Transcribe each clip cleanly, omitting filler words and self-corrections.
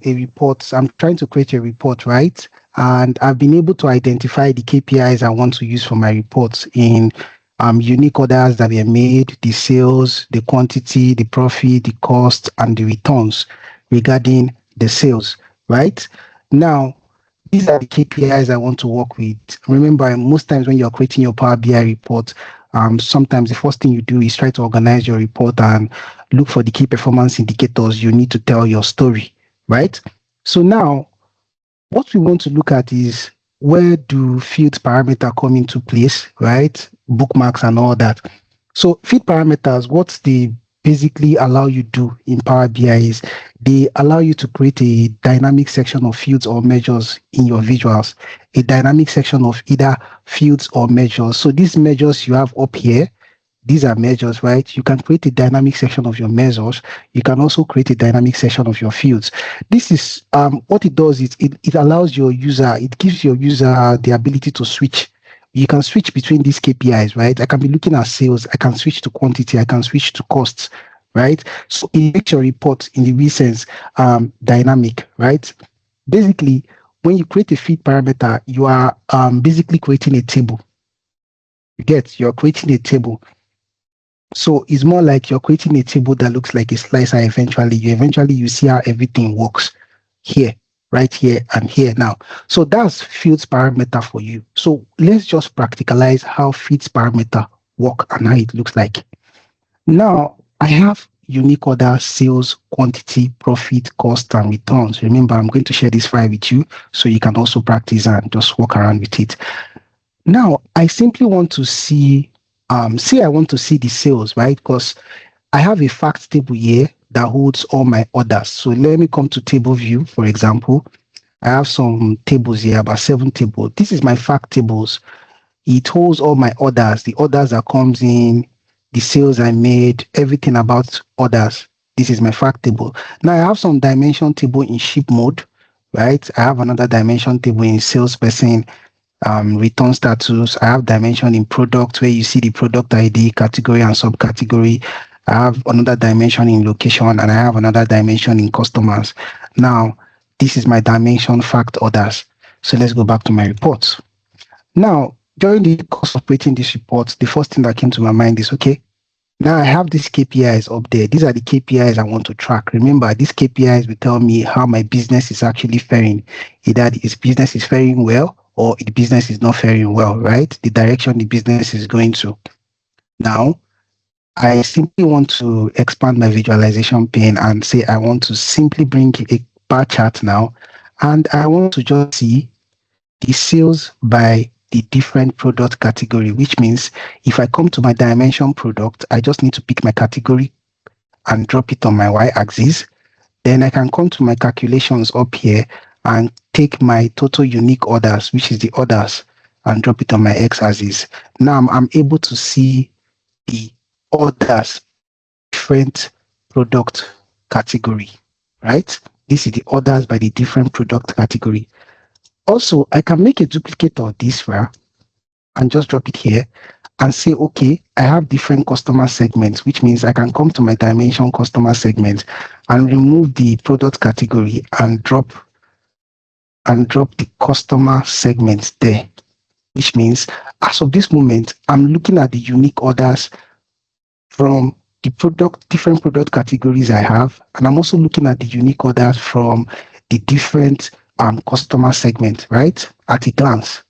a report. I'm trying to create a report, right? And I've been able to identify the KPIs I want to use for my reports in unique orders that were made, the sales, the quantity, the profit, the cost, and the returns regarding the sales, right? Now, these are the KPIs I want to work with. Remember, most times when you're creating your Power BI report, sometimes the first thing you do is try to organize your report and look for the key performance indicators you need to tell your story, right? So now, what we want to look at is where do field parameter come into place, right? Bookmarks and all that. So field parameters, what they basically allow you to do in Power BI is they allow you to create a dynamic section of fields or measures in your visuals, a dynamic section of either fields or measures. So these measures you have up here, these are measures, right? You can create a dynamic section of your measures. You can also create a dynamic section of your fields. This is what it does is it allows your user, it gives your user the ability to switch. You can switch between these KPIs, right? I can be looking at sales, I can switch to quantity, I can switch to costs, right? So it makes your report in the real sense dynamic, right? Basically, when you create a feed parameter, you are basically creating a table. You're creating a table. So it's more like you're creating a table that looks like a slicer. Eventually you see how everything works here, right here and here now. So that's fields parameter for you. So let's just practicalize how fields parameter work and how it looks like. Now I have unique order, sales, quantity, profit, cost, and returns. Remember, I'm going to share this file with you so you can also practice and just walk around with it. Now I simply want to see say I want to see the sales, right? Because I have a fact table here that holds all my orders. So let me come to table view, for example. I have some tables here, about 7 tables. This is my fact tables. It holds all my orders, the orders that comes in, the sales I made, everything about orders. This is my fact table. Now I have some dimension table in ship mode, right? I have another dimension table in salesperson, return status. I have dimension in product where you see the product ID, category and subcategory. I have another dimension in location and I have another dimension in customers. Now, this is my dimension fact orders. So let's go back to my reports. Now, during the course of creating this report, the first thing that came to my mind is, okay, now I have these KPIs up there. These are the KPIs I want to track. Remember, these KPIs will tell me how my business is actually faring. Either its business is faring well or the business is not faring well, right? The direction the business is going to. Now, I simply want to expand my visualization pane and say I want to simply bring a bar chart now, and I want to just see the sales by the different product category, which means if I come to my dimension product, I just need to pick my category and drop it on my y-axis. Then I can come to my calculations up here and take my total unique orders, which is the orders, and drop it on my x-axis. Now I'm able to see the orders, different product category, right? This is the orders by the different product category. Also, I can make a duplicate of this file and just drop it here and say, okay, I have different customer segments, which means I can come to my dimension customer segment and remove the product category and drop the customer segments there, which means as of this moment, I'm looking at the unique orders from the different product categories I have, and I'm also looking at the unique orders from the different customer segments, right? At a glance.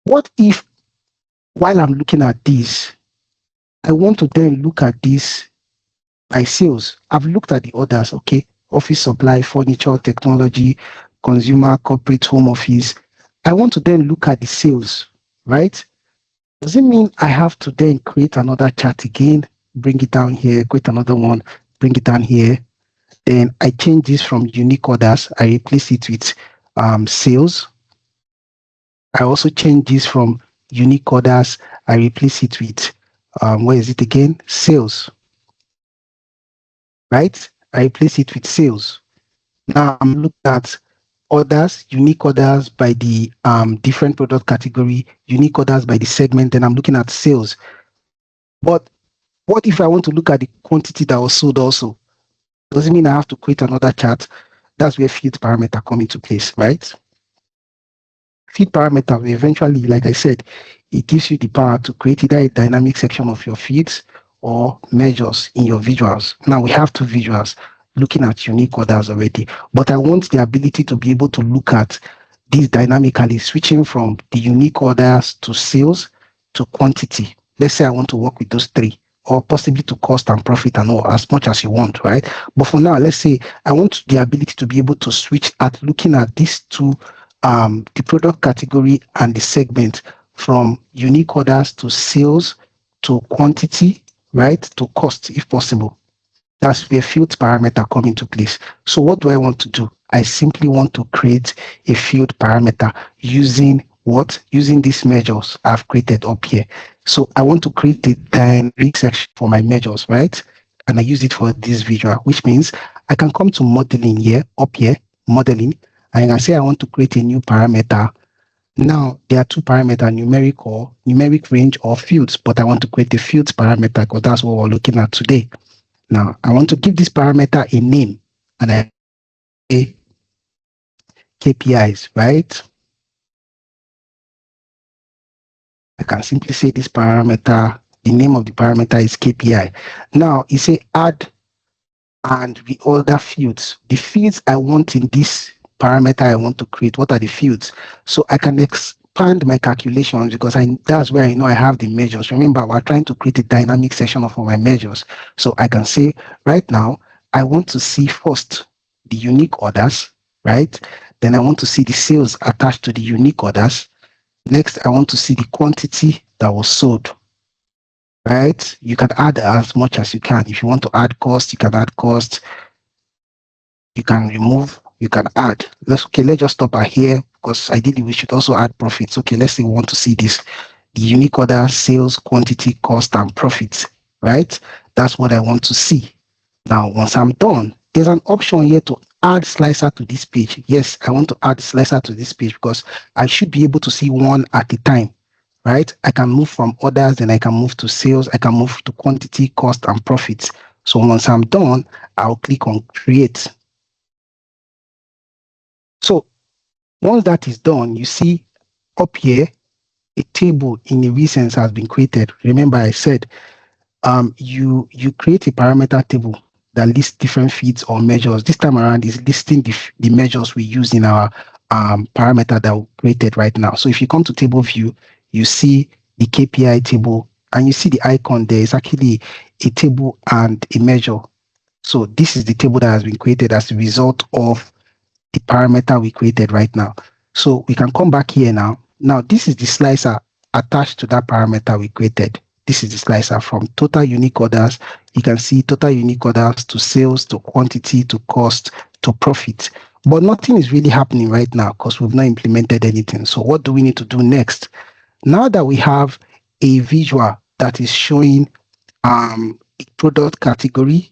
What if, while I'm looking at this, I want to then look at this by sales? I've looked at the orders, okay? Office supply, furniture, technology, consumer, corporate, home office. I want to then look at the sales, right? Does it mean I have to then create another chart again, bring it down here, create another one, bring it down here? Then I change this from unique orders. I replace it with sales. I also change this from unique orders. I replace it with, where is it again? Sales. Right? I replace it with sales. Now I'm looking at orders, unique orders by the different product category, unique orders by the segment. Then I'm looking at sales. But what if I want to look at the quantity that was sold also? Does it mean I have to create another chart? That's where field parameter come into place, right? Field parameter will eventually, like I said, it gives you the power to create either a dynamic section of your feeds or measures in your visuals. Now we have two visuals looking at unique orders already, but I want the ability to be able to look at these dynamically, switching from the unique orders to sales to quantity. Let's say I want to work with those three, or possibly to cost and profit and all, as much as you want, right? But for now, let's say I want the ability to be able to switch at looking at these two, the product category and the segment, from unique orders to sales to quantity, right, to cost if possible. That's where field parameter come into place. So what do I want to do? I simply want to create a field parameter using what? Using these measures I've created up here. So I want to create a dynamic section for my measures, right? And I use it for this visual, which means I can come to modeling here, up here, modeling, and I can say I want to create a new parameter. Now, there are two parameters, numeric range or fields, but I want to create a fields parameter because that's what we're looking at today. Now, I want to give this parameter a name, and I say KPIs, right? I can simply say this parameter, the name of the parameter is KPI. Now, you say add and the other fields. The fields I want in this parameter I want to create, what are the fields? So I can expand my calculations because that's where I know I have the measures. Remember, we're trying to create a dynamic section of my measures. So I can say right now, I want to see first the unique orders, right? Then I want to see the sales attached to the unique orders. Next, I want to see the quantity that was sold, right? You can add as much as you can. If you want to add cost, you can add cost. You can remove, you can add. Let's just stop at here because ideally we should also add profits. Okay, let's say we want to see this, the unique order, sales, quantity, cost, and profits, right? That's what I want to see. Now, once I'm done, there's an option here to add slicer to this page. Yes, I want to add slicer to this page because I should be able to see one at a time, right? I can move from orders, then I can move to sales, I can move to quantity, cost, and profits. So once I'm done, I'll click on create. So once that is done, you see up here, a table in a recent has been created. Remember I said, you create a parameter table that lists different feeds or measures. This time around is listing the measures we use in our parameter that we created right now. So if you come to table view, you see the KPI table and you see the icon there. It's actually a table and a measure. So this is the table that has been created as a result of the parameter we created right now. So we can come back here now. Now this is the slicer attached to that parameter we created. This is the slicer from total unique orders. You can see total unique orders to sales, to quantity, to cost, to profit. But nothing is really happening right now because we've not implemented anything. So what do we need to do next? Now that we have a visual that is showing a product category,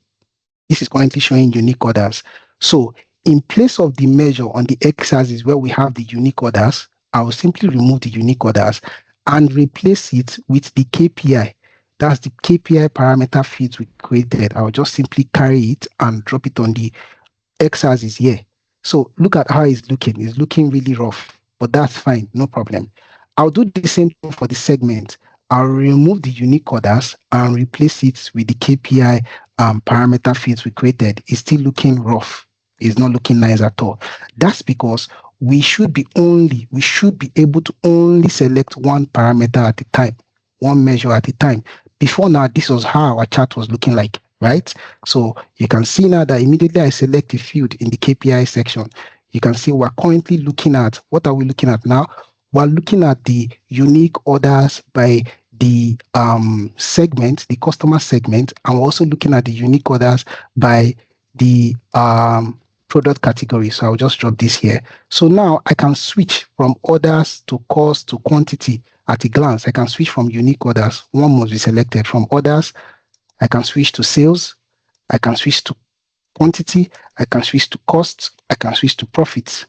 this is currently showing unique orders. So in place of the measure on the x-axis where we have the unique orders, I will simply remove the unique orders and replace it with the KPI. That's the KPI parameter field we created. I'll just simply carry it and drop it on the x-axis here. So look at how it's looking. It's looking really rough, but that's fine, no problem. I'll do the same thing for the segment. I'll remove the unique orders and replace it with the KPI parameter fields we created. It's still looking rough. It's not looking nice at all. That's because we should be able to only select one parameter at a time, one measure at a time. Before now, this was how our chart was looking like, right? So you can see now that immediately I select a field in the KPI section, you can see we're currently looking at, what are we looking at now? We're looking at the unique orders by the segment, the customer segment, and we're also looking at the unique orders by the product category. So I'll just drop this here. So now I can switch from orders to cost to quantity at a glance. I can switch from unique orders. One must be selected. From orders, I can switch to sales. I can switch to quantity. I can switch to costs. I can switch to profits.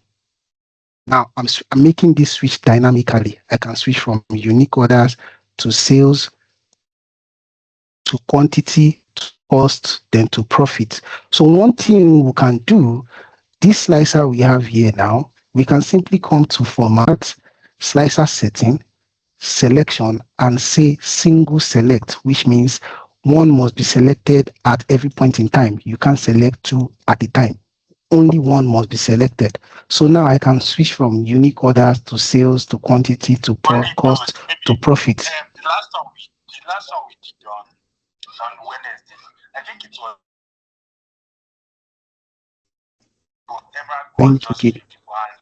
Now I'm making this switch dynamically. I can switch from unique orders to sales, to quantity, to cost, then to profit. So one thing we can do this slicer we have here now, we can simply come to format, slicer setting, selection, and say single select, which means one must be selected at every point in time. You can't select two at a time. Only one must be selected. So now I can switch from unique orders to sales to quantity to cost to profit. The last one we did on Wednesday, I think it was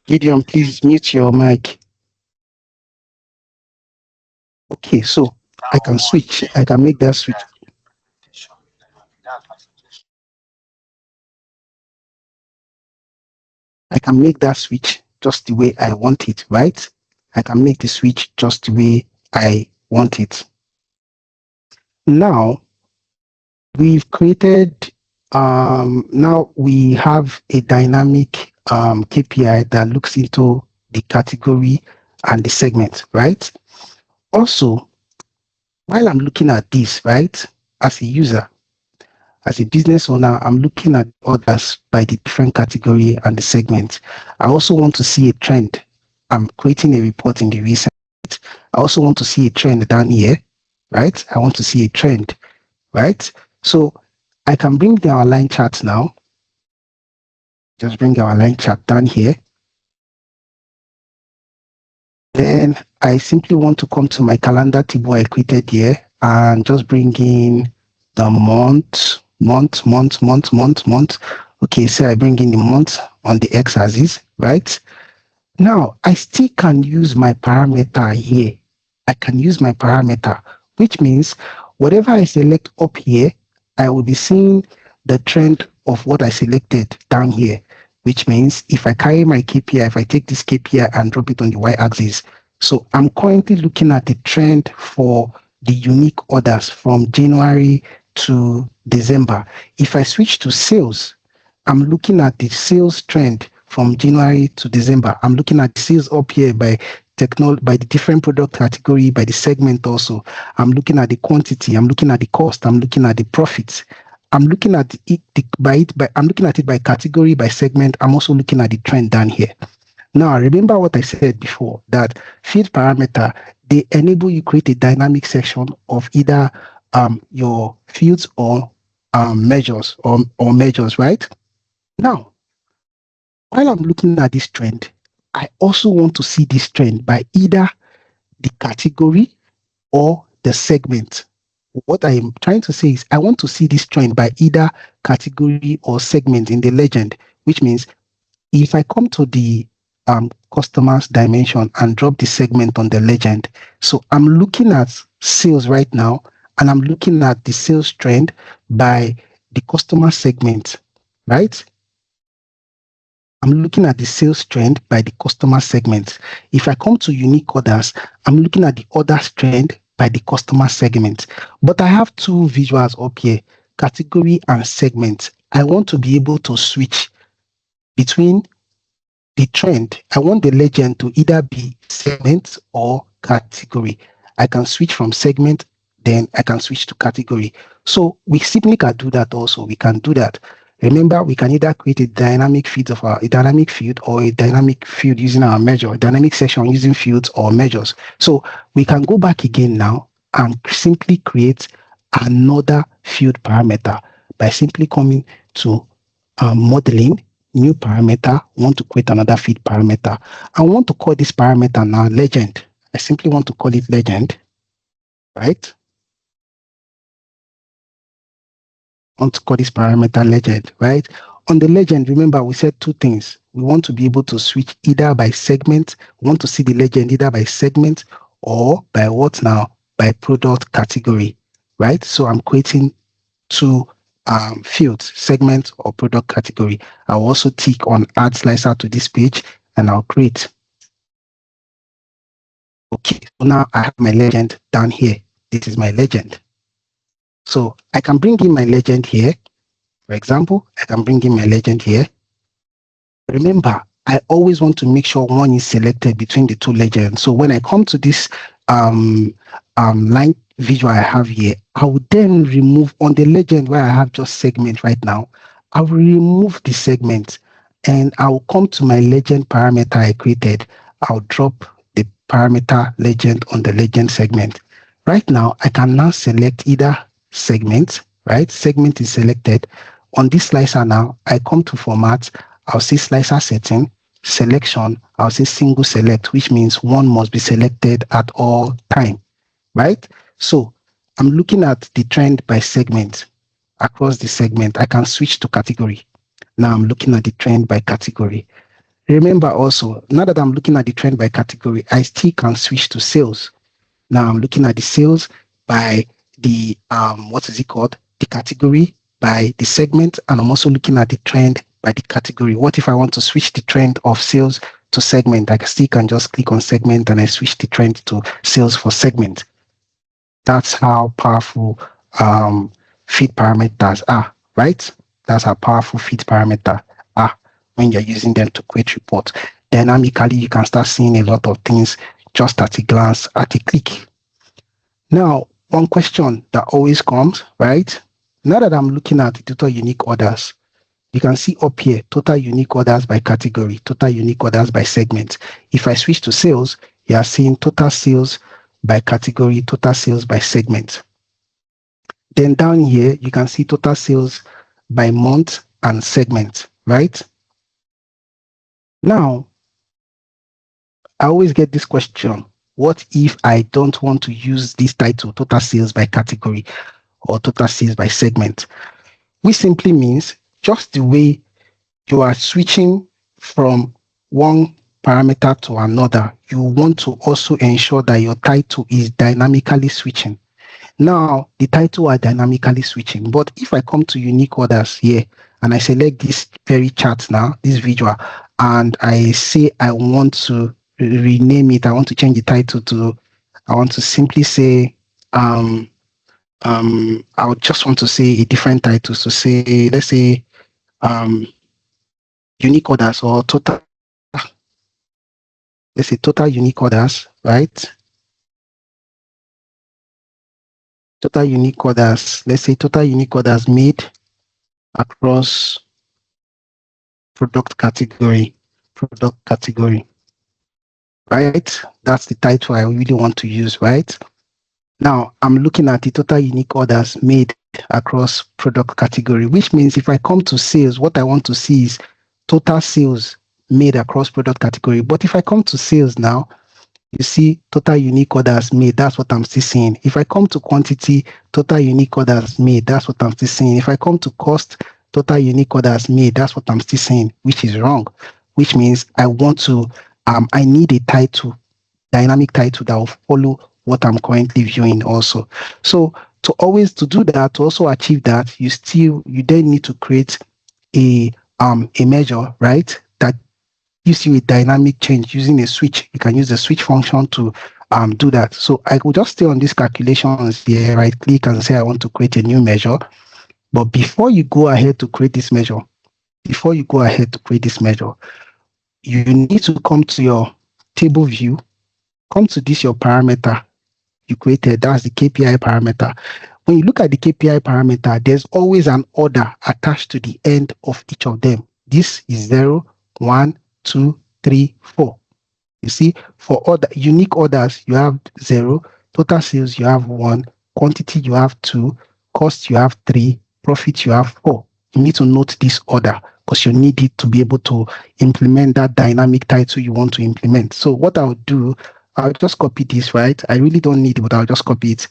Gideon, please mute your mic. Okay, so I can switch. I can make that switch. I can make that switch just the way I want it, right? I can make the switch just the way I want it. Now, we've created, now we have a dynamic KPI that looks into the category and the segment, right? Also, while I'm looking at this, right, as a user, as a business owner, I'm looking at orders by the different category and the segment. I also want to see a trend. I'm creating a report in the recent. I also want to see a trend down here, right? I want to see a trend, right? So I can bring down our line chart now. Just bring our line chart down here. Then I simply want to come to my calendar table I created here and just bring in the month. Okay, so I bring in the month on the x-axis, right? Now, I still can use my parameter here. I can use my parameter, which means whatever I select up here, I will be seeing the trend of what I selected down here, which means if I carry my KPI, if I take this KPI and drop it on the y-axis, so I'm currently looking at the trend for the unique orders from January to December. If I switch to sales, I'm looking at the sales trend from January to December. I'm looking at the sales up here by by the different product category, by the segment also. I'm looking at the quantity, I'm looking at the cost, I'm looking at the profits. I'm looking at I'm looking at it by category, by segment. I'm also looking at the trend down here. Now, remember what I said before, that field parameter, they enable you create a dynamic section of either your fields or measures or measures, right? Now, while I'm looking at this trend, I also want to see this trend by either the category or the segment. What I am trying to say is I want to see this trend by either category or segment in the legend, which means if I come to the customers dimension and drop the segment on the legend, so I'm looking at sales right now, and I'm looking at the sales trend by the customer segment, right? I'm looking at the sales trend by the customer segment. If I come to unique orders, I'm looking at the orders trend by the customer segment. But I have two visuals up here, category and segment. I want to be able to switch between the trend. I want the legend to either be segment or category. I can switch from segment, then I can switch to category. So we simply can do that also. We can do that. Remember, we can either create a dynamic field or a dynamic field using our measure, a dynamic section using fields or measures. So we can go back again now and simply create another field parameter by simply coming to modeling, new parameter, want to create another field parameter. I want to call this parameter now legend. I simply want to call it legend, right? I want to call this parameter legend, right? On the legend, remember we said two things. We want to be able to switch either by segment. We want to see the legend either by segment or by what now? By product category, right? So I'm creating two fields, segment or product category. I'll also tick on add slicer to this page and I'll create. Okay, so now I have my legend down here. This is my legend. So I can bring in my legend here. For example, I can bring in my legend here. Remember, I always want to make sure one is selected between the two legends. So when I come to this line visual I have here, I will then remove on the legend where I have just segment right now. I will remove the segment and I'll come to my legend parameter I created. I'll drop the parameter legend on the legend segment. Right now, I can now select either segment, right? Segment is selected. On this slicer now, I come to format, I'll say slicer setting, selection, I'll say single select, which means one must be selected at all time, right? So I'm looking at the trend by segment. Across the segment, I can switch to category. Now I'm looking at the trend by category. Remember also, now that I'm looking at the trend by category, I still can switch to sales. Now I'm looking at the sales by the what is it called? The category by the segment, and I'm also looking at the trend by the category. What if I want to switch the trend of sales to segment? I still can just click on segment and I switch the trend to sales for segment. That's how powerful feed parameters are, right? That's how powerful feed parameters are when you're using them to create reports. Dynamically, you can start seeing a lot of things just at a glance, at a click. Now, one question that always comes, right? Now that I'm looking at the total unique orders, you can see up here, total unique orders by category, total unique orders by segment. If I switch to sales, you are seeing total sales by category, total sales by segment. Then down here, you can see total sales by month and segment, right? Now, I always get this question. What if I don't want to use this title, total sales by category or total sales by segment? Which simply means just the way you are switching from one parameter to another, you want to also ensure that your title is dynamically switching. Now, the title are dynamically switching, but if I come to unique orders here and I select this very chart now, this visual, and I say I want to rename it, I want to change the title to, I want to simply say, I would just want to say a different title. So say, let's say, unique orders or total, let's say total unique orders, right? Total unique orders, let's say total unique orders made across product category, right? That's the title I really want to use, right? Now I'm looking at the total unique orders made across product category, which means if I come to sales, what I want to see is total sales made across product category. But if I come to sales now, you see total unique orders made. That's what I'm still seeing. If I come to quantity, total unique orders made. That's what I'm still seeing. If I come to cost, total unique orders made. That's what I'm still seeing, which is wrong. Which means I want to, I need a title, dynamic title that will follow what I'm currently viewing also. So to do that, to also achieve that, you then need to create a measure, right? That gives you a dynamic change using a switch. You can use the switch function to do that. So I will just stay on these calculations here, right click and say I want to create a new measure. But before you go ahead to create this measure, you need to come to your table view, come to this your parameter you created. That's the KPI parameter. When you look at the KPI parameter, there's always an order attached to the end of each of them. This is 0, 1, 2, 3, 4. You see, for order unique orders, you have 0, total sales, you have 1, quantity, you have 2, cost, you have 3, profit, you have 4. You need to note this order because you need it to be able to implement that dynamic title you want to implement. So what I'll do, I'll just copy this, right? I really don't need it, but I'll just copy it.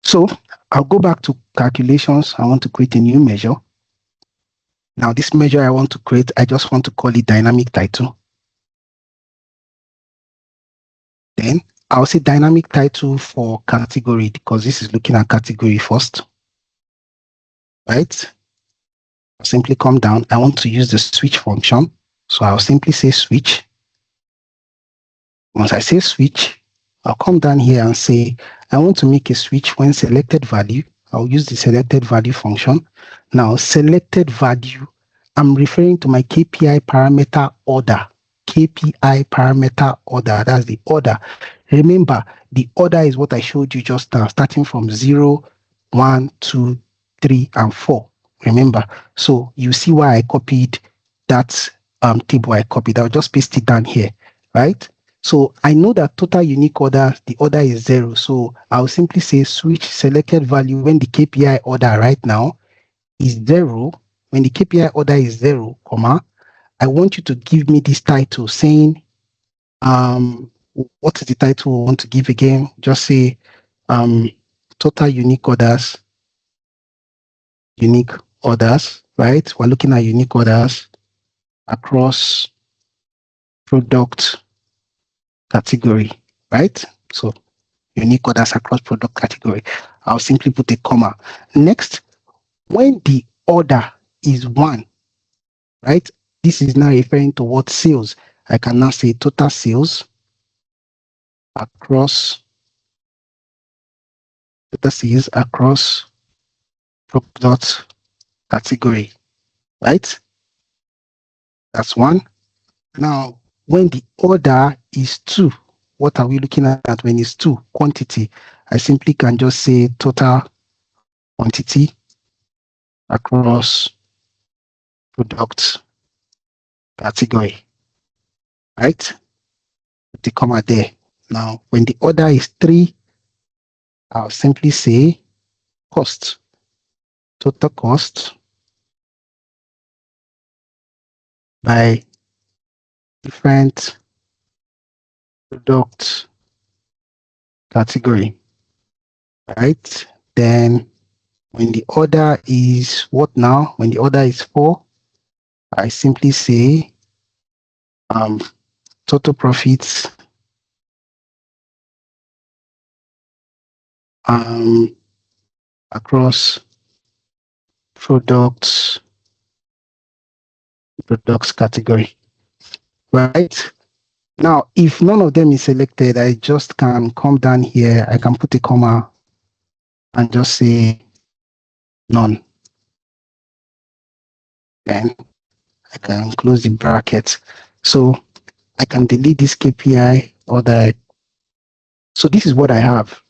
So I'll go back to calculations. I want to create a new measure. Now this measure I want to create, I just want to call it dynamic title. Then I'll say dynamic title for category because this is looking at category first, right? I'll simply come down. I want to use the switch function. So I'll simply say switch. Once I say switch, I'll come down here and say, I want to make a switch when selected value. I'll use the selected value function. Now, selected value, I'm referring to my KPI parameter order. KPI parameter order, that's the order. Remember, the order is what I showed you just now, starting from 0, 1, 2, 3, and 4. Remember, so you see why I copied that table I copied. I'll just paste it down here, right? So I know that total unique order, the order is 0. So I'll simply say switch selected value when the KPI order right now is 0. When the KPI order is 0, comma, I want you to give me this title saying, what is the title I want to give again? Just say total unique orders, right? We're looking at unique orders across product category, right? So unique orders across product category. I'll simply put a comma. Next, when the order is 1, right? This is now referring to what sales. I can now say total sales across product category, right? That's 1. Now, when the order is 2, what are we looking at when it's 2? Quantity. I simply can just say total quantity across product category, right? Put the comma there. Now, when the order is 3, I'll simply say cost, total cost by different product category, right? Then when the order is what now? When the order is 4, I simply say total profits across products category, right? Now, if none of them is selected, I just can come down here. I can put a comma and just say none. Then I can close the bracket. So I can delete this KPI order. So this is what I have.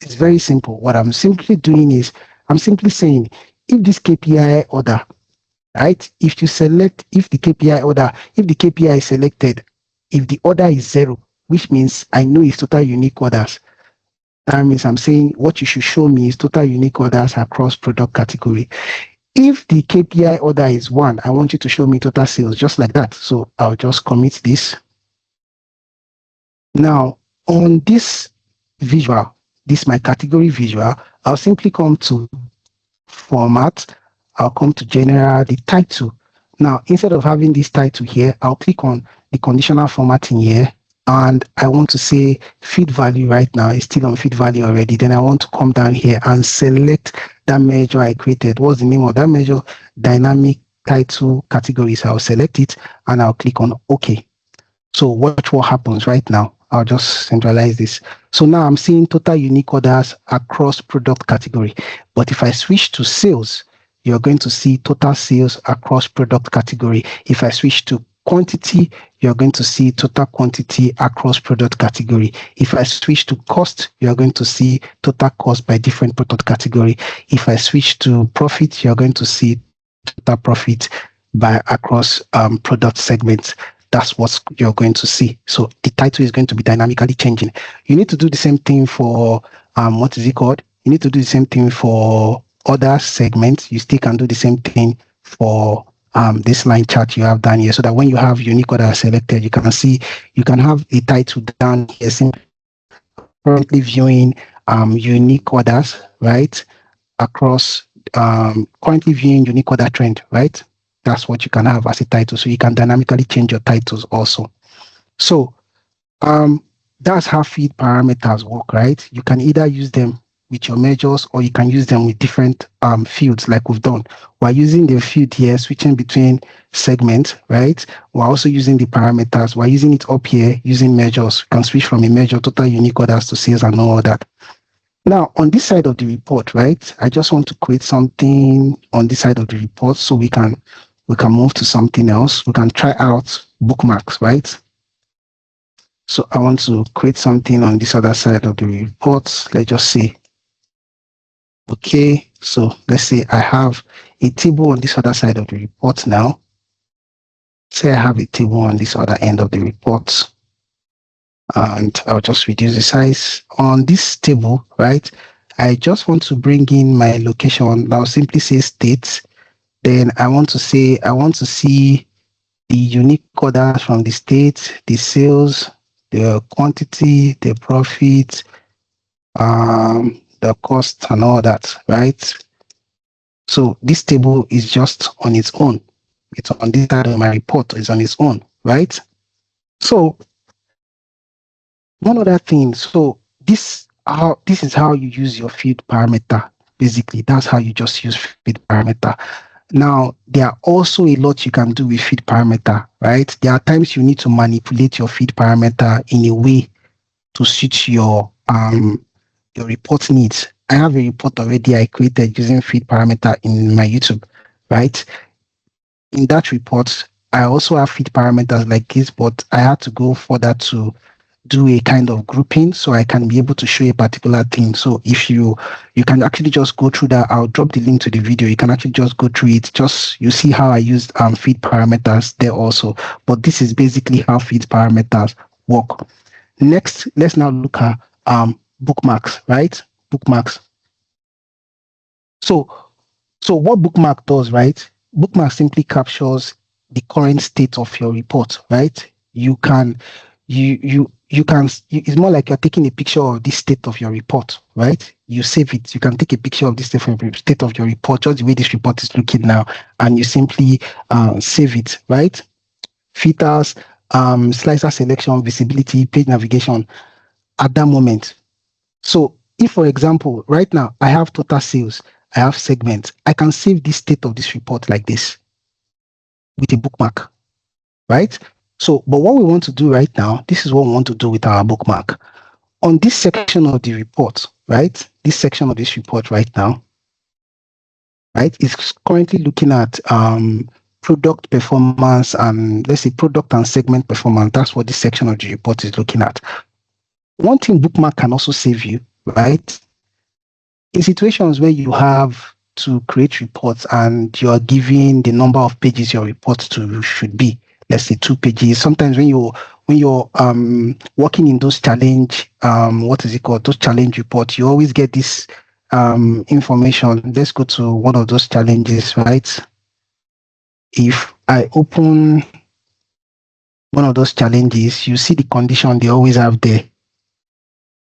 It's very simple. What I'm simply doing is I'm simply saying if this KPI order, right? If the KPI is selected, if the order is 0, which means I know it's total unique orders. That means I'm saying what you should show me is total unique orders across product category. If the KPI order is 1, I want you to show me total sales, just like that. So I'll just commit this. Now, on this visual, this my category visual, I'll simply come to format. I'll come to general, the title. Now, instead of having this title here, I'll click on the conditional formatting here. And I want to say feed value right now. It's still on feed value already. Then I want to come down here and select that measure I created. What's the name of that measure? Dynamic title categories. I'll select it and I'll click on OK. So watch what happens right now. I'll just centralize this. So now I'm seeing total unique orders across product category. But if I switch to sales, you're going to see total sales across product category. If I switch to quantity, you're going to see total quantity across product category. If I switch to cost, you're going to see total cost by different product category. If I switch to profit, you're going to see total profit by across product segments. That's what you're going to see. So the title is going to be dynamically changing. You need to do the same thing for what is it called? You need to do the same thing for other segments. You still can do the same thing for this line chart you have down here, so that when you have unique order selected, you can see, you can have a title down here simply currently viewing unique orders, right? Across currently viewing unique order trend, right? That's what you can have as a title. So you can dynamically change your titles also. So that's how feed parameters work, right? You can either use them with your measures or you can use them with different fields like we've done. We're using the field here, switching between segments, right? We're also using the parameters. We're using it up here, using measures. You can switch from a measure, total unique orders to sales and all that. Now, on this side of the report, right, I just want to create something on this side of the report so we can move to something else. We can try out bookmarks, right? So I want to create something on this other side of the report. Let's just say, okay, so let's say I have a table on this other side of the report now. say I have a table on this other end of the report, and I'll just reduce the size on this table, right? I just want to bring in my location. I'll simply say state. Then I want to see the unique orders from the state, the sales, the quantity, the profit, the cost and all that, right? So this table is just on its own. It's on this side of my report, it's on its own, right? So one other thing, so this is how you use your field parameter. Basically, that's how you just use field parameter. Now, there are also a lot you can do with feed parameter, right? There are times you need to manipulate your feed parameter in a way to suit your report needs. I have a report already I created using feed parameter in my YouTube, right? In that report, I also have feed parameters like this, but I had to go further to do a kind of grouping so I can be able to show a particular thing. So if you can actually just go through that, I'll drop the link to the video. You can actually just go through it. Just you see how I used feed parameters there also. But this is basically how feed parameters work. Next, let's now look at bookmarks, right? Bookmarks. So what bookmark does, right? Bookmark simply captures the current state of your report, right? You can it's more like you're taking a picture of this state of your report, right? You save it. You can take a picture of this state of your report, just the way this report is looking now, and you simply save it, right? Filters, slicer selection, visibility, page navigation at that moment. So if, for example, right now I have total sales, I have segments, I can save this state of this report like this with a bookmark, right? So, but what we want to do right now, this is what we want to do with our bookmark. On this section of the report, right? This section of this report right now, right, is currently looking at product performance and let's say product and segment performance. That's what this section of the report is looking at. One thing bookmark can also save you, right? In situations where you have to create reports and you're giving the number of pages your report to should be, let's say 2 pages. Sometimes when you're working in those challenge, what is it called? Those challenge reports, you always get this information. Let's go to one of those challenges, right? If I open one of those challenges, you see the condition they always have there.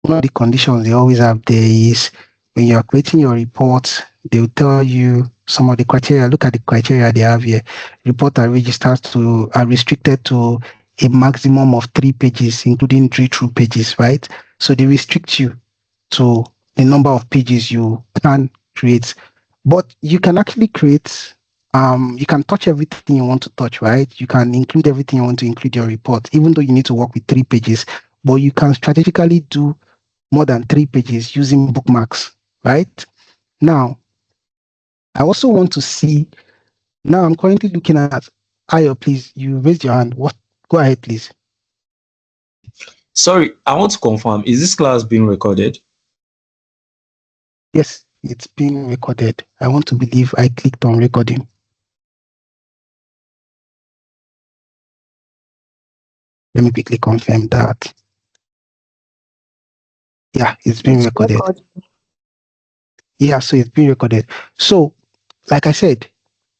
One of the conditions they always have there is when you're creating your report, they'll tell you some of the criteria. Look at the criteria they have here. Report are restricted to a maximum of 3 pages, including read-through pages, right? So they restrict you to the number of pages you can create. But you can actually create, you can touch everything you want to touch, right? You can include everything you want to include your report, even though you need to work with 3 pages. But you can strategically do more than 3 pages using bookmarks, right? Now, I also want to see, now I'm currently looking at, Ayo, please, you raised your hand. What? Go ahead, please. Sorry, I want to confirm, is this class being recorded? Yes, it's being recorded. I want to believe I clicked on recording. Let me quickly confirm that. Yeah, it's being recorded. Yeah, so it's being recorded. So, like I said,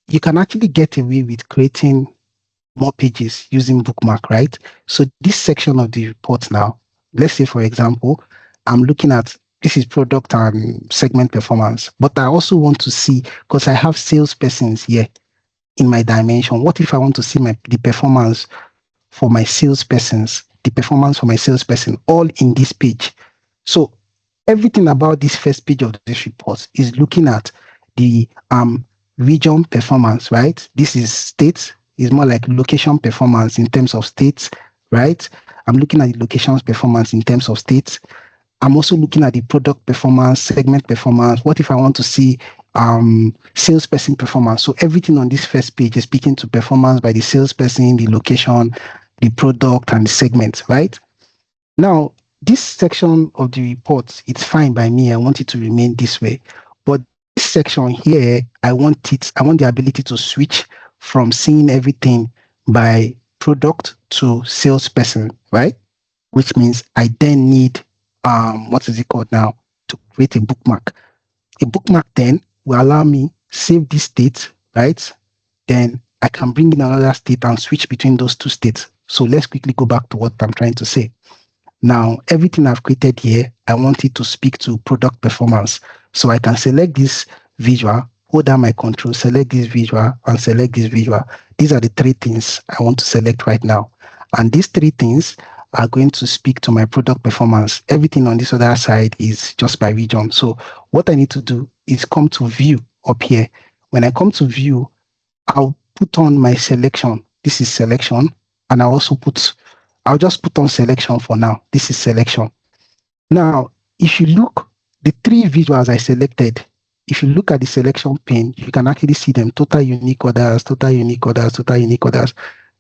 you can actually get away with creating more pages using bookmark, right? So this section of the report now, let's say, for example, I'm looking at, this is product and segment performance, but I also want to see, because I have salespersons here in my dimension, what if I want to see the performance for my salespersons, the performance for my salesperson, all in this page? So everything about this first page of this report is looking at the region performance, right? This is states, is more like location performance in terms of states, right? I'm looking at the locations performance in terms of states. I'm also looking at the product performance, segment performance. What if I want to see salesperson performance? So everything on this first page is speaking to performance by the salesperson, the location, the product, and the segment, right? Now, this section of the report, it's fine by me. I want it to remain this way. But this section here, I want the ability to switch from seeing everything by product to salesperson, right? Which means I then need, what is it called now, to create a bookmark. A bookmark then will allow me save this state, right? Then I can bring in another state and switch between those two states. So let's quickly go back to what I'm trying to say. Now, everything I've created here, I want it to speak to product performance. So I can select this visual, hold down my control, select this visual, and select this visual. These are the three things I want to select right now. And these three things are going to speak to my product performance. Everything on this other side is just by region. So what I need to do is come to view up here. When I come to view, I'll put on my selection. This is selection. And I'll just put on selection for now. This is selection. Now, if you look, the three visuals I selected, if you look at the selection pane, you can actually see them: total unique orders, total unique orders, total unique orders.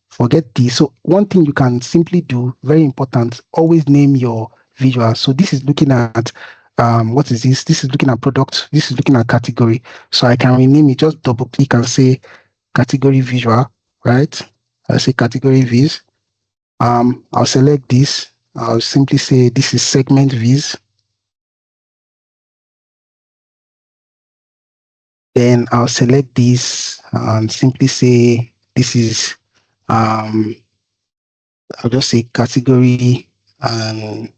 Forget this. So one thing you can simply do, very important, always name your visual. So this is looking at, what is this? This is looking at product. This is looking at category. So I can rename it, just double click and say category visual, right? I'll say category vis. I'll select this. I'll simply say this is segment vis. Then I'll select this and simply say this is, I'll just say category and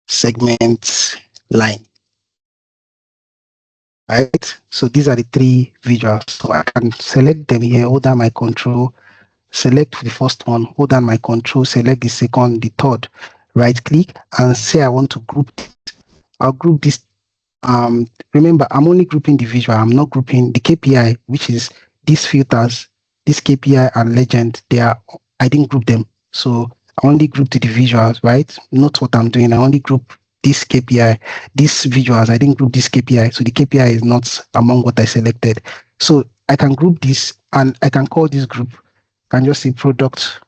segment line. Right? So these are the three visuals. So I can select them here, hold down my control, select the first one, hold down my control, select the second, the third, right click and say I want to group this. I'll group this. Remember, I'm only grouping the visual. I'm not grouping the KPI, which is these filters, this KPI and legend. I didn't group them. So I only grouped the visuals, right? Not what I'm doing. I only group this KPI, these visuals. I didn't group this KPI. So the KPI is not among what I selected. So I can group this and I can call this group, I can just say product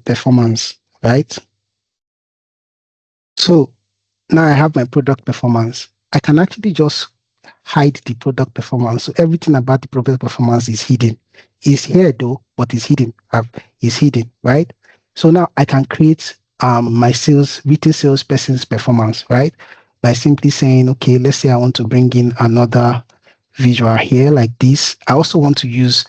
performance, right? So now I have my product performance. I can actually just hide the product performance. So everything about the product performance is hidden. It's here though, but it's hidden. It's hidden, right? So now I can create my retail salesperson's performance, right? By simply saying, okay, let's say I want to bring in another visual here like this. I also want to use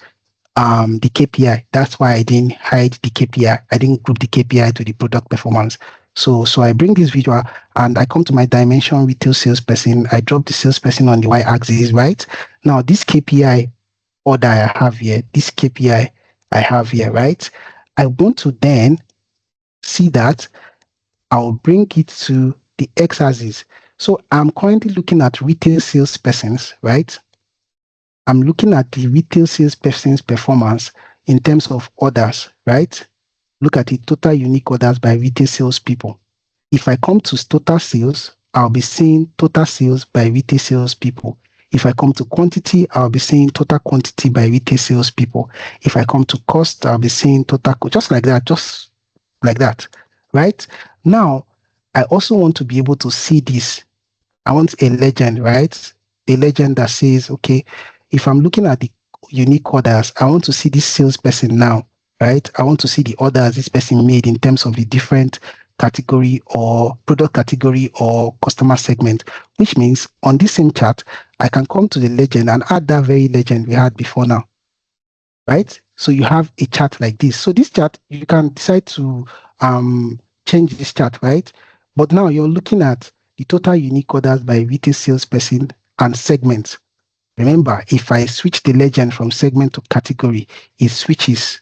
the KPI. That's why I didn't hide the KPI. I didn't group the KPI to the product performance. So I bring this visual and I come to my dimension retail salesperson. I drop the salesperson on the y-axis, right? Now this KPI order I have here, this KPI I have here, right? I want to then see that I'll bring it to the x-axis. So I'm currently looking at retail salespersons, right? I'm looking at the retail salesperson's performance in terms of orders, right? Look at the total unique orders by retail salespeople. If I come to total sales, I'll be seeing total sales by retail salespeople. If I come to quantity, I'll be seeing total quantity by retail salespeople. If I come to cost, I'll be seeing total, just like that, right? Now, I also want to be able to see this. I want a legend, right? A legend that says, okay, if I'm looking at the unique orders, I want to see this salesperson now, right? I want to see the orders this person made in terms of the different category or product category or customer segment, which means on this same chart, I can come to the legend and add that very legend we had before now, right? So you have a chart like this. So this chart, you can decide to change this chart, right? But now you're looking at the total unique orders by retail salesperson and segment. Remember, if I switch the legend from segment to category, it switches.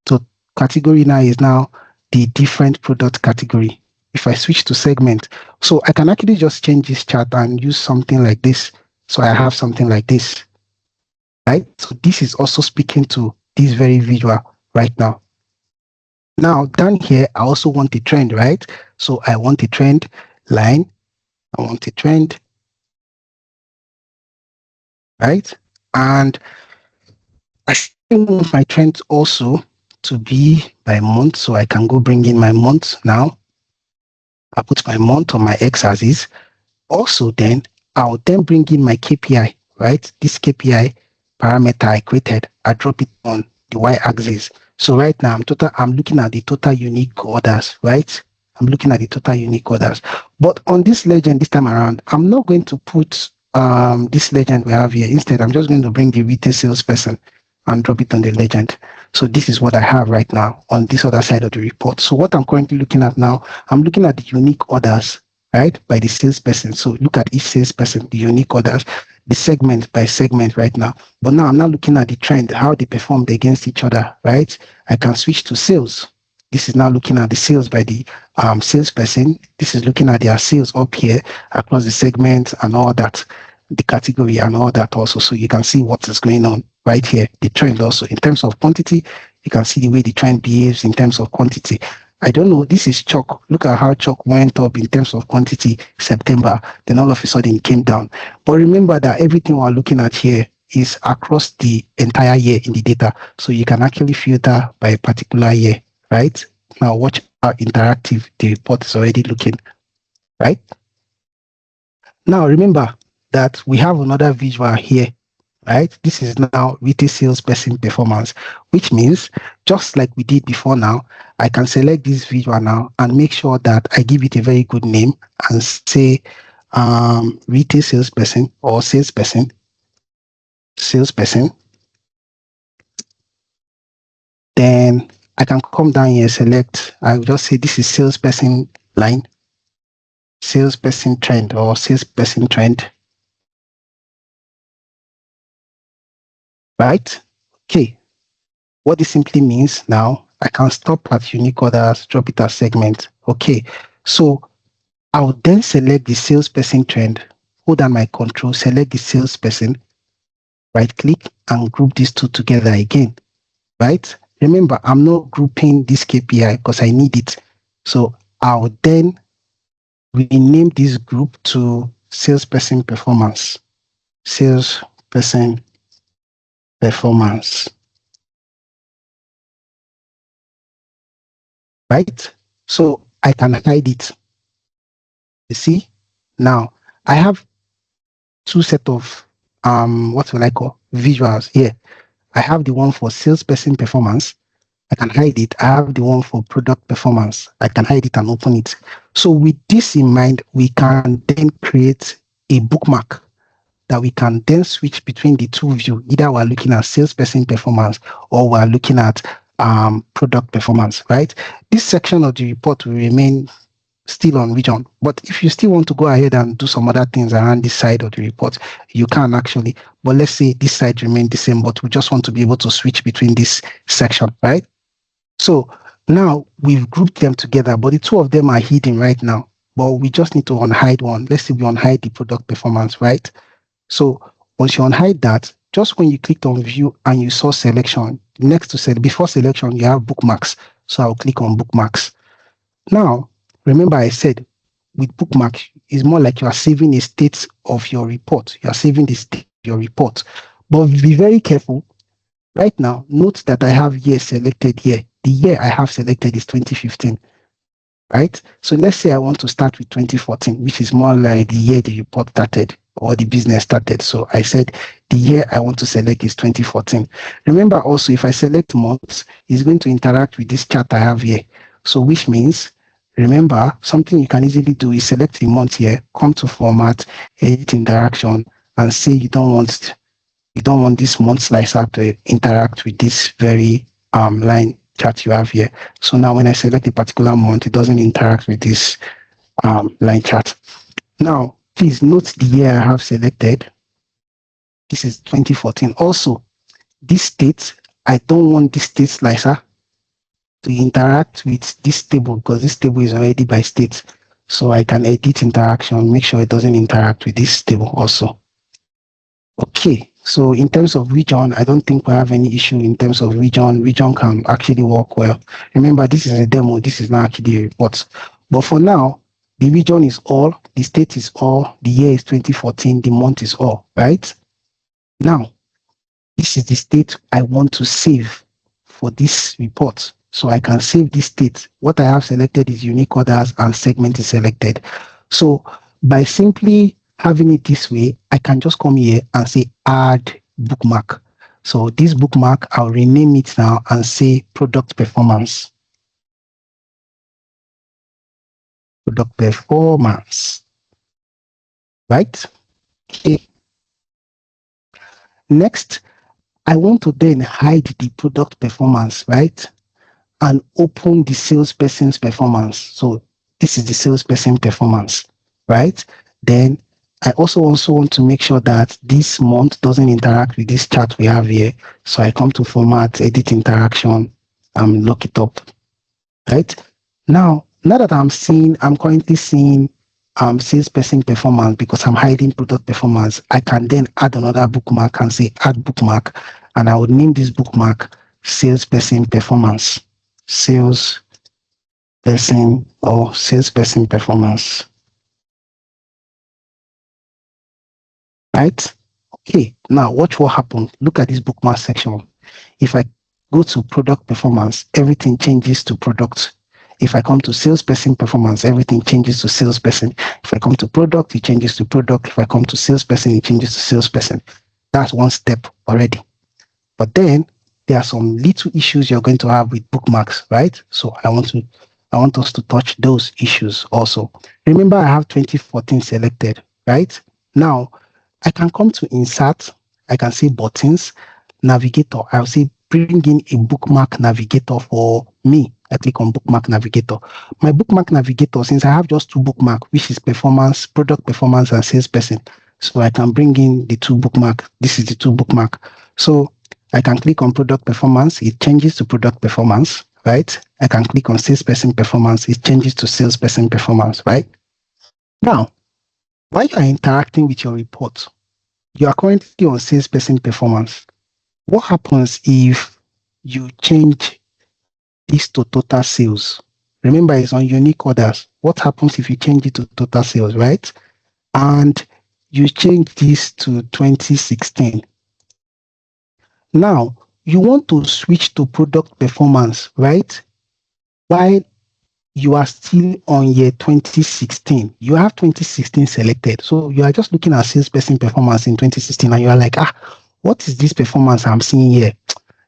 So category now is now the different product category. If I switch to segment, so I can actually just change this chart and use something like this. So I have something like this, right? So this is also speaking to this very visual right now. Now down here, I also want a trend, right? So I want a trend line. I want a trend, right? And I still want my trend also to be by month. So I can go bring in my month now. I put my month on my x-axis. Also then, I'll then bring in my KPI, right? This KPI parameter I created, I drop it on the y-axis. So right now I'm looking at the total unique orders, right? I'm looking at the total unique orders. But on this legend this time around, I'm not going to put this legend we have here. Instead, I'm just going to bring the retail salesperson and drop it on the legend. So this is what I have right now on this other side of the report. So what I'm currently looking at now, I'm looking at the unique orders, right, by the salesperson. So look at each salesperson, the unique orders, the segment by segment right now. But now I'm not looking at the trend, how they performed against each other, right? I can switch to sales. This is now looking at the sales by the salesperson. This is looking at their sales up here across the segments and all that, the category and all that also. So you can see what is going on right here, the trend also. In terms of quantity, you can see the way the trend behaves in terms of quantity. I don't know, this is chalk. Look at how chalk went up in terms of quantity September, then all of a sudden it came down. But remember that everything we're looking at here is across the entire year in the data. So you can actually filter by a particular year, right? Now watch how interactive the report is already looking, right? Now remember that we have another visual here, right? This is now retail salesperson performance, which means just like we did before now, I can select this visual now and make sure that I give it a very good name and say retail salesperson or salesperson. Then I can come down here, select, I'll just say this is salesperson line, salesperson trend or salesperson trend. Right? Okay. What this simply means now, I can stop at unique orders, drop it as segment. Okay. So I'll then select the salesperson trend, hold down my control, select the salesperson, right click and group these two together again. Right? Remember, I'm not grouping this KPI because I need it. So I'll then rename this group to salesperson performance. Salesperson performance. Right? So I can hide it. You see? Now I have two set of what will I call visuals here. I have the one for salesperson performance. I can hide it. I have the one for product performance. I can hide it and open it. So with this in mind, we can then create a bookmark that we can then switch between the two views. Either we're looking at salesperson performance or we're looking at product performance, right? This section of the report will remain still on region, but if you still want to go ahead and do some other things around this side of the report, you can actually. But let's say this side remain the same, but we just want to be able to switch between this section, right? So now we've grouped them together, but the two of them are hidden right now, but we just need to unhide one. Let's say we unhide the product performance, right? So once you unhide that, just when you clicked on view and you saw selection, next to before selection, you have bookmarks. So I'll click on bookmarks. Now, remember I said with bookmark, it's more like you are saving a state of your report. You are saving the state of your report. But be very careful. Right now, note that I have year selected here. The year I have selected is 2015. Right? So let's say I want to start with 2014, which is more like the year the report started or the business started. So I said the year I want to select is 2014. Remember also, if I select months, it's going to interact with this chart I have here. So which means, remember, something you can easily do is select the month here, come to format, edit interaction, and say you don't want this month slicer to interact with this very line chart you have here. So now when I select a particular month, it doesn't interact with this line chart. Now, please note the year I have selected. This is 2014. Also, this state, I don't want this state slicer to interact with this table because this table is already by state. So I can edit interaction, make sure it doesn't interact with this table also. Okay, so in terms of region, I don't think we have any issue in terms of region. Region can actually work well. Remember, this is a demo. This is not actually a report. But for now, the region is all, the state is all, the year is 2014, the month is all, right? Now, this is the state I want to save for this report. So I can save this state. What I have selected is unique orders and segment is selected. So by simply having it this way, I can just come here and say add bookmark. So this bookmark, I'll rename it now and say product performance. Product performance. Right? Okay. Next, I want to then hide the product performance, right? And open the salesperson's performance. So this is the salesperson performance, right? Then I also want to make sure that this month doesn't interact with this chart we have here. So I come to format, edit interaction, look it up, right? Now that I'm currently seeing salesperson performance because I'm hiding product performance, I can then add another bookmark and say add bookmark, and I would name this bookmark salesperson performance. Salesperson or salesperson performance. Right? Okay, now watch what happened. Look at this bookmark section. If I go to product performance, everything changes to product. If I come to salesperson performance, everything changes to salesperson. If I come to product, it changes to product. If I come to salesperson, it changes to salesperson. That's one step already. But then there are some little issues you're going to have with bookmarks, right? So I want us to touch those issues also. Remember, I have 2014 selected, right? Now, I can come to insert, I can say buttons, navigator. I'll say bring in a bookmark navigator for me. I click on bookmark navigator. My bookmark navigator, since I have just two bookmark, which is performance, product performance, and salesperson. So I can bring in the two bookmark. This is the two bookmark. So I can click on product performance. It changes to product performance, right? I can click on salesperson performance. It changes to salesperson performance, right? Now, while you are interacting with your report, you are currently on salesperson performance. What happens if you change this to total sales? Remember, it's on unique orders. What happens if you change it to total sales, right? And you change this to 2016. Now, you want to switch to product performance, right? While you are still on year 2016. You have 2016 selected. So you are just looking at salesperson performance in 2016 and you are like, what is this performance I'm seeing here?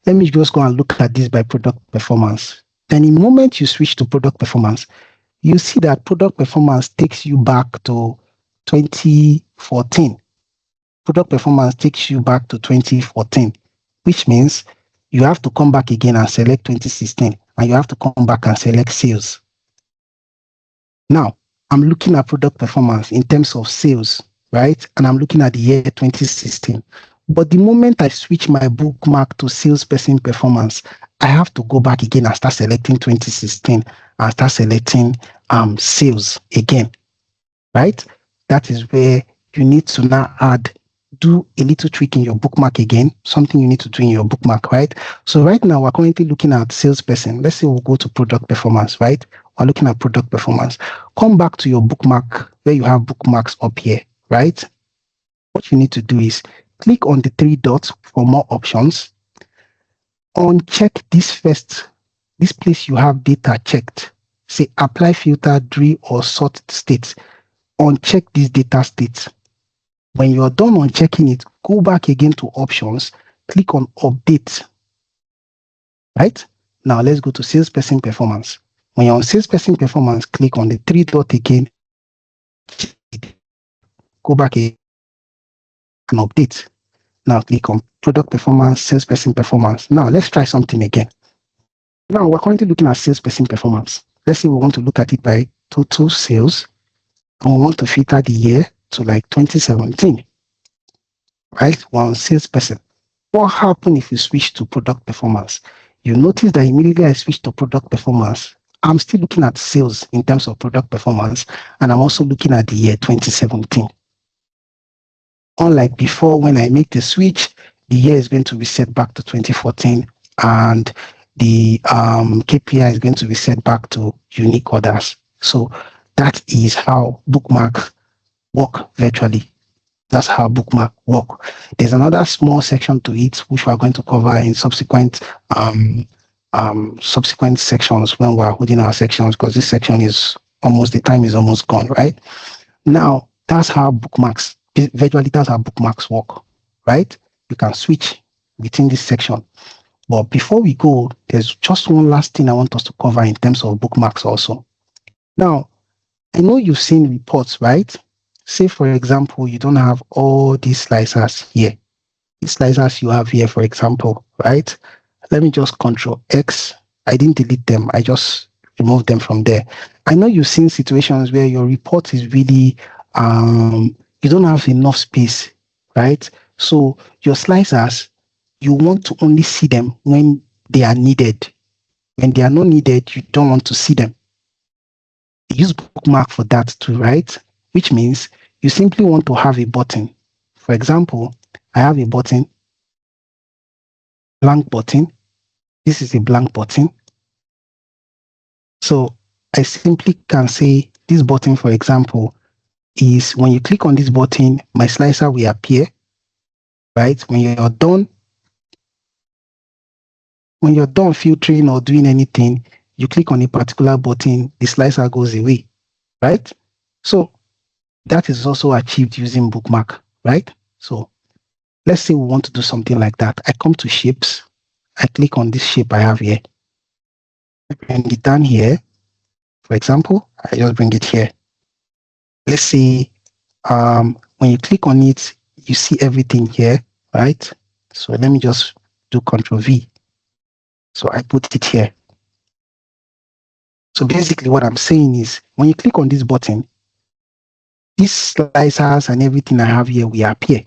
Let me just go and look at this by product performance. Then the moment you switch to product performance, you see that product performance takes you back to 2014. Product performance takes you back to 2014, which means you have to come back again and select 2016, and you have to come back and select sales. Now, I'm looking at product performance in terms of sales, right? And I'm looking at the year 2016. But the moment I switch my bookmark to salesperson performance, I have to go back again and start selecting 2016 and start selecting sales again, right? That is where you need to now do a little trick in your bookmark again, something you need to do in your bookmark, right? So right now, we're currently looking at salesperson. Let's say we'll go to product performance, right? We're looking at product performance. Come back to your bookmark where you have bookmarks up here, right? What you need to do is click on the three dots for more options. Uncheck this place you have data checked. Say apply filter, DRI, or sort states. Uncheck this data state. When you're done on checking it, go back again to options, click on update, right? Now let's go to salesperson performance. When you're on salesperson performance, click on the three dot again, go back again and update. Now click on product performance, salesperson performance. Now let's try something again. Now we're currently looking at salesperson performance. Let's say we want to look at it by total sales, and we want to filter the year to like 2017, right? We're on salesperson. What happened if you switch to product performance? You notice that immediately I switch to product performance, I'm still looking at sales in terms of product performance, and I'm also looking at the year 2017. Unlike before, when I make the switch, the year is going to be set back to 2014, and the KPI is going to be set back to unique orders. So that is how bookmarks work virtually. That's how bookmark work. There's another small section to it, which we're going to cover in subsequent sections when we're holding our sections, because this section is the time is almost gone, right? Now, that's how bookmarks, virtually that's how bookmarks work, right? You can switch within this section. But before we go, there's just one last thing I want us to cover in terms of bookmarks also. Now, I know you've seen reports, right? Say, for example, you don't have all these slicers here. These slicers you have here, for example, right? Let me just Control X. I didn't delete them. I just removed them from there. I know you've seen situations where your report is really, you don't have enough space, right? So your slicers, you want to only see them when they are needed. When they are not needed, you don't want to see them. Use Bookmark for that too, right? Which means you simply want to have a button. For example, I have a button, blank button. This is a blank button. So I simply can say this button, for example, is when you click on this button, my slicer will appear, right? When you're done filtering or doing anything, you click on a particular button, the slicer goes away, right? So that is also achieved using Bookmark, right? So let's say we want to do something like that. I come to shapes, I click on this shape I have here, I bring it down here. For example, I just bring it here. Let's say when you click on it, you see everything here, right? So let me just do Control V. So I put it here. So basically what I'm saying is when you click on this button, these slicers and everything I have here will appear,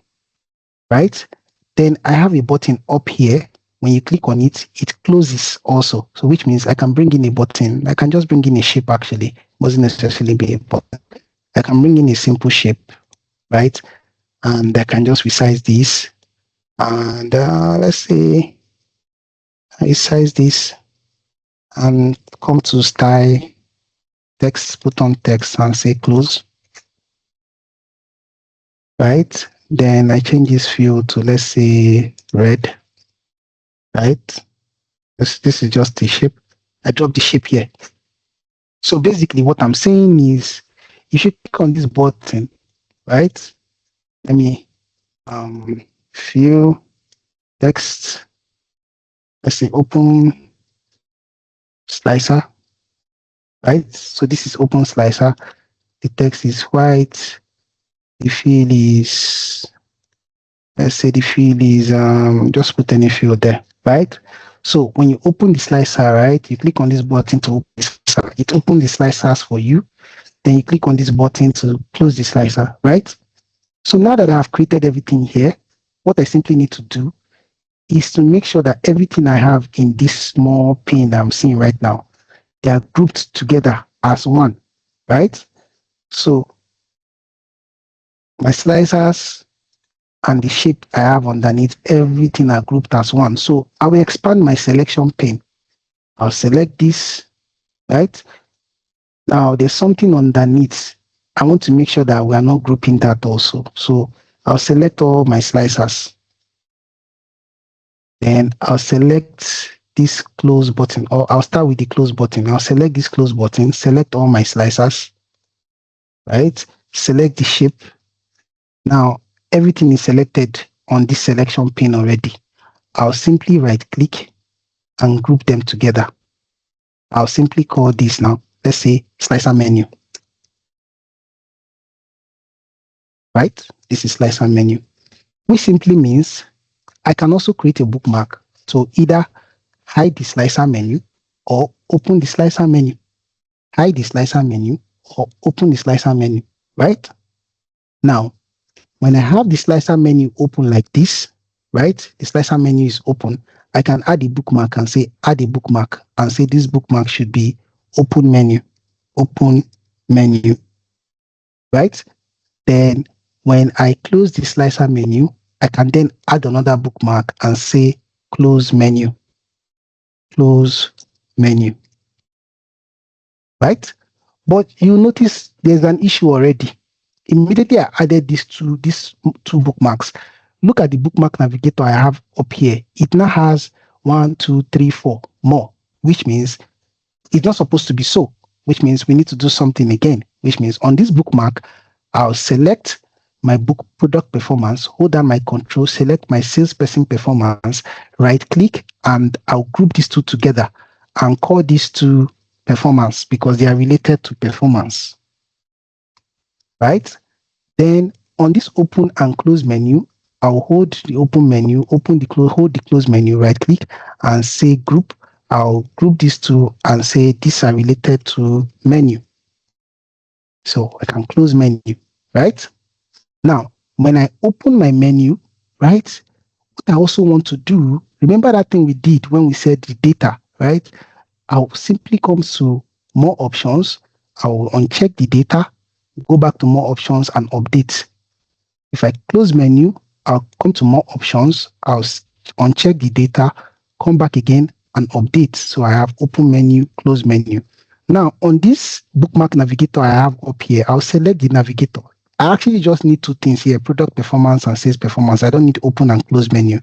right? Then I have a button up here. When you click on it, it closes also. So which means I can bring in a button. I can just bring in a shape actually. It doesn't necessarily be a button. I can bring in a simple shape, right? And I can just resize this. And let's say I resize this and come to style, text, put on text and say close, right? Then I change this field to, let's say, red, right? This is just the shape. I drop the shape here. So basically what I'm saying is, if you click on this button, right? Let me fill text, let's say open slicer, right? So this is open slicer. The text is white. The field is, let's say the field is, just put any field there, right? So when you open the slicer, right, you click on this button to open the slicer. It opens the slicers for you. Then you click on this button to close the slicer, right? So now that I've created everything here, what I simply need to do is to make sure that everything I have in this small pane that I'm seeing right now, they are grouped together as one, right? So my slicers and the shape I have underneath, everything are grouped as one. So I will expand my selection pane. I'll select this, right? Now there's something underneath. I want to make sure that we are not grouping that also. So I'll select all my slicers. Then I'll select this close button, or I'll start with the close button. I'll select this close button, select all my slicers, right? Select the shape. Now everything is selected on this selection pane already. I'll simply right click and group them together. I'll simply call this now, let's say slicer menu, right? This is slicer menu, which simply means I can also create a bookmark to either hide the slicer menu or open the slicer menu. Hide the slicer menu or open the slicer menu, right? Now, when I have the slicer menu open like this, right? The slicer menu is open. I can add a bookmark and say add a bookmark and say this bookmark should be open menu, right? Then when I close the slicer menu, I can then add another bookmark and say close menu, right? But you notice there's an issue already. Immediately I added these two bookmarks. Look at the bookmark navigator I have up here. It now has 1, 2, 3, 4 more, which means it's not supposed to be so, which means we need to do something again, which means on this bookmark, I'll select my book product performance, hold down my control, select my salesperson performance, right click, and I'll group these two together and call these two performance because they are related to performance, right? Then on this open and close menu, I'll hold the open menu, hold the close menu, right click and say group. I'll group these two and say these are related to menu. So I can close menu, right? Now, when I open my menu, right, what I also want to do, remember that thing we did when we said the data, right? I'll simply come to more options. I'll uncheck the data, go back to more options and update. If I close menu, I'll come to more options. I'll uncheck the data, come back again and update. So I have open menu, close menu. Now on this bookmark navigator I have up here, I'll select the navigator. I actually just need two things here, product performance and sales performance. I don't need open and close menu.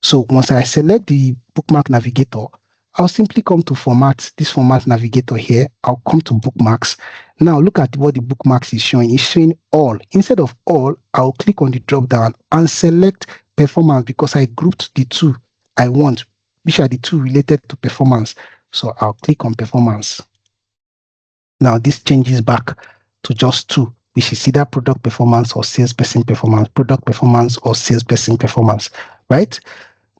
So once I select the bookmark navigator, I'll simply come to format, this format navigator here. I'll come to bookmarks. Now look at what the bookmarks is showing. It's showing all. Instead of all, I'll click on the drop down and select performance because I grouped the two I want, which are the two related to performance. So I'll click on performance. Now this changes back to just two, which is either product performance or salesperson performance, product performance or salesperson performance, right?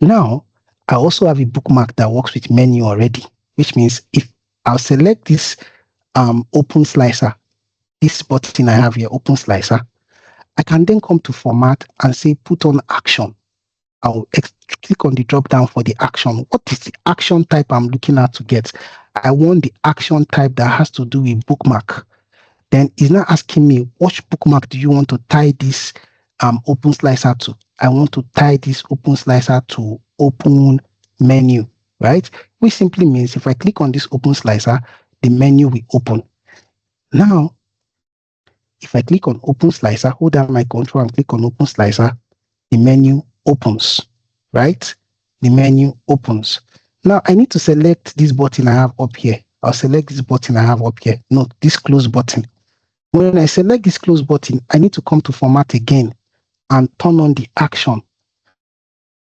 Now, I also have a bookmark that works with menu already, which means if I'll select this open slicer, this button I have here, open slicer, I can then come to format and say put on action. I'll click on the drop down for the action. What is the action type I'm looking at to get? I want the action type that has to do with bookmark. Then it's not asking me which bookmark do you want to tie this open slicer to. I want to tie this open slicer to open menu, right? Which simply means if I click on this open slicer, the menu will open. Now, if I click on open slicer, hold down my control and click on open slicer, the menu opens, right? The menu opens. Now I need to select this button I have up here. I'll select this button I have up here. No, this close button. When I select this close button, I need to come to format again and turn on the action.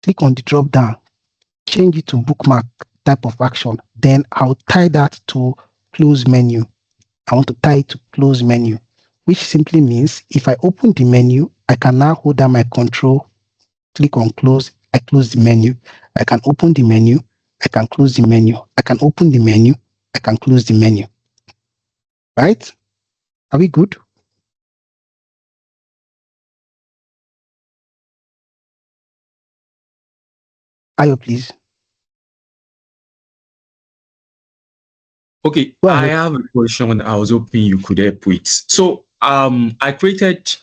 Click on the drop down, change it to bookmark type of action. Then I'll tie that to close menu. I want to tie it to close menu, which simply means if I open the menu, I can now hold down my control, click on close, I close the menu. I can open the menu, I can close the menu. I can open the menu, I can close the menu. Right? Are we good? Ayo, please. Okay, Go I ahead. have a question I was hoping you could help with. So I created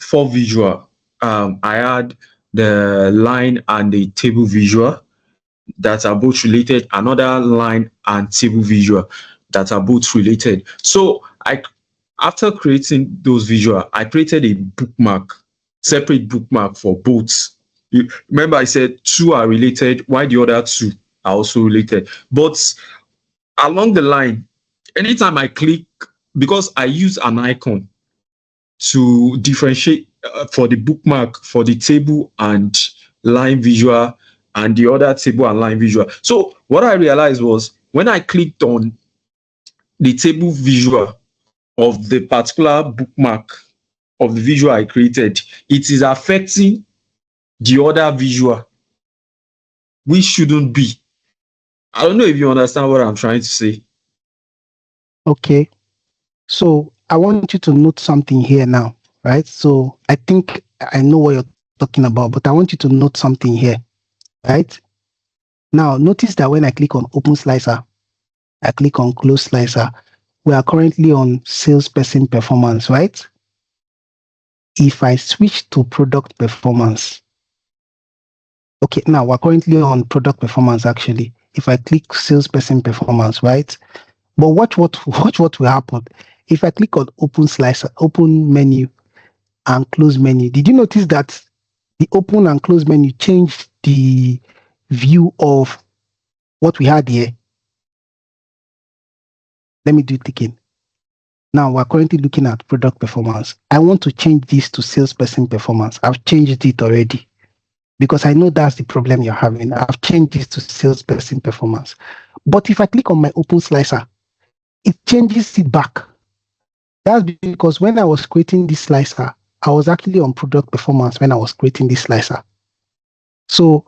4 visual. I had the line and the table visual that are both related, another line and table visual that are both related. So after creating those visual, I created a bookmark, separate bookmark for both. You remember I said 2 are related, while the other 2 are also related. But along the line, anytime I click, because I use an icon to differentiate for the bookmark, for the table and line visual, and the other table and line visual. So what I realized was when I clicked on the table visual of the particular bookmark of the visual I created, it is affecting the other visual, which shouldn't be. I don't know if you understand what I'm trying to say. Okay. So I want you to note something here now, right? So I think I know what you're talking about, but I want you to note something here, right? Now notice that when I click on open slicer, I click on close slicer, we are currently on salesperson performance, right? If I switch to product performance, okay, now we're currently on product performance actually. If I click salesperson performance, right? But watch what will happen. If I click on open slicer, open menu and close menu, did you notice that the open and close menu changed the view of what we had here? Let me do it again. Now we're currently looking at product performance. I want to change this to salesperson performance. I've changed it already because I know that's the problem you're having. I've changed this to salesperson performance. But if I click on my open slicer, it changes it back. That's because when I was creating this slicer, I was actually on product performance when I was creating this slicer. So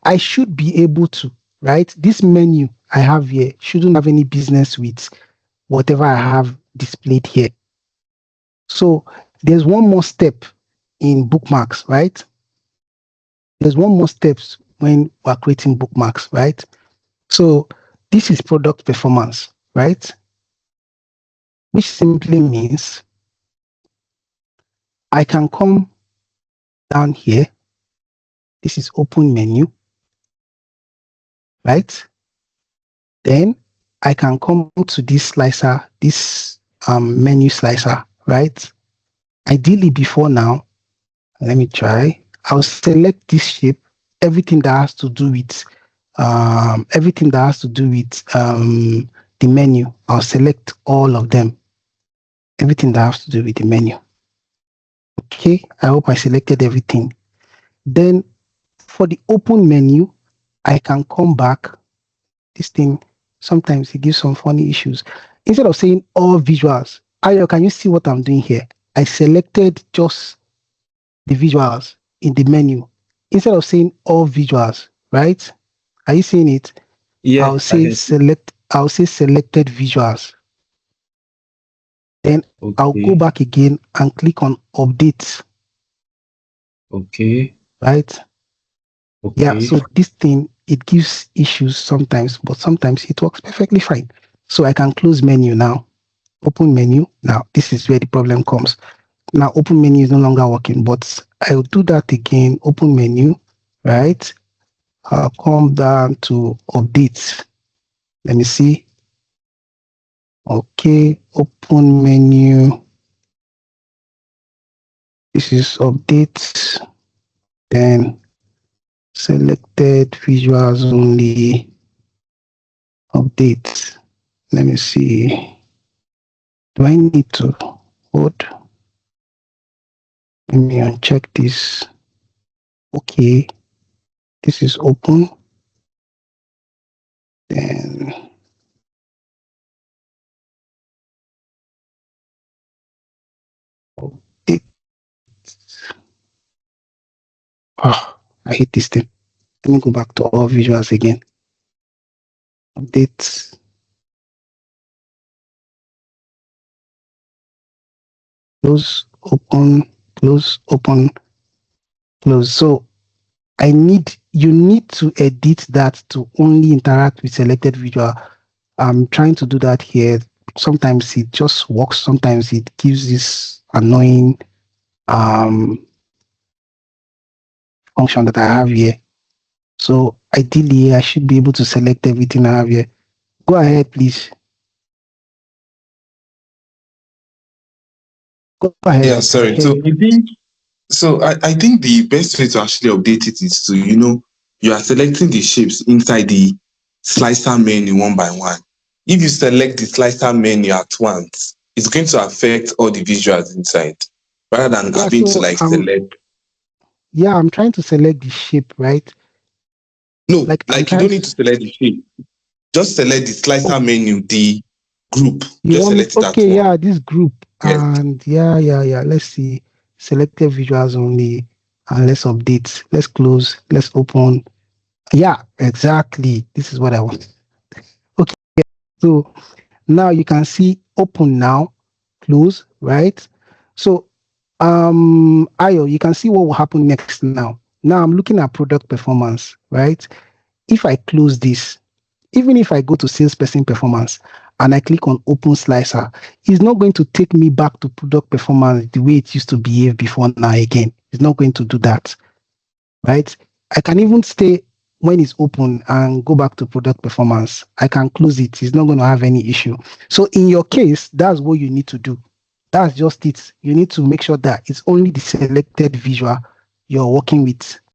I should be able to, right? This menu I have here shouldn't have any business with whatever I have displayed here. So there's one more step in bookmarks, right? There's one more steps when we're creating bookmarks, right? So this is product performance, right? Which simply means I can come down here. This is open menu, right? Then I can come to this slicer, this menu slicer, right? Ideally before now, let me try. I'll select this shape, everything that has to do with the menu. I'll select all of them. Everything that has to do with the menu. Okay, I hope I selected everything. Then for the open menu, I can come back. This thing, sometimes it gives some funny issues. Instead of saying all visuals, Ayo, can you see what I'm doing here? I selected just the visuals in the menu. Instead of saying all visuals, right? Are you seeing it? Yeah, I'll say selected visuals. Then I'll go back again and click on update. Okay. Right? Okay. Yeah, so this thing, it gives issues sometimes, but sometimes it works perfectly fine. So I can close menu now. Open menu. Now, this is where the problem comes. Now, open menu is no longer working, but I'll do that again. Open menu, right? I'll come down to update. Let me see. Okay, open menu. This is update. Then selected visuals only. Update. Let me see. Do I need to hold? Let me uncheck this. Okay. This is open. Then update. Oh, I hate this thing. Let me go back to all visuals again. Update. Close, open, close, open, close. So you need to edit that to only interact with selected visual. I'm trying to do that here. Sometimes it just works. Sometimes it gives this annoying function that I have here. So ideally, I should be able to select everything I have here. Go ahead, please. Go ahead. Yeah, sorry. I think the best way to actually update it is to, you are selecting the shapes inside the slicer menu one by one. If you select the slicer menu at once, it's going to affect all the visuals inside rather than having to select. Yeah, I'm trying to select the shape, right? No, you don't need to select the shape. Just select the slicer menu, the group. Just select it at once. Yeah, this group. Yes. And yeah. Let's see. Selected visuals only. And let's update. Let's close. Let's open. Yeah, exactly. This is what I want. Okay. So now you can see open now, close, right? So Ayo, you can see what will happen next now. Now I'm looking at product performance, right? If I close this, even if I go to salesperson performance and I click on open slicer, it's not going to take me back to product performance the way it used to behave before now again. It's not going to do that, right? I can even stay when it's open and go back to product performance. I can close it. It's not going to have any issue. So in your case, that's what you need to do. That's just it. You need to make sure that it's only the selected visual you're working with.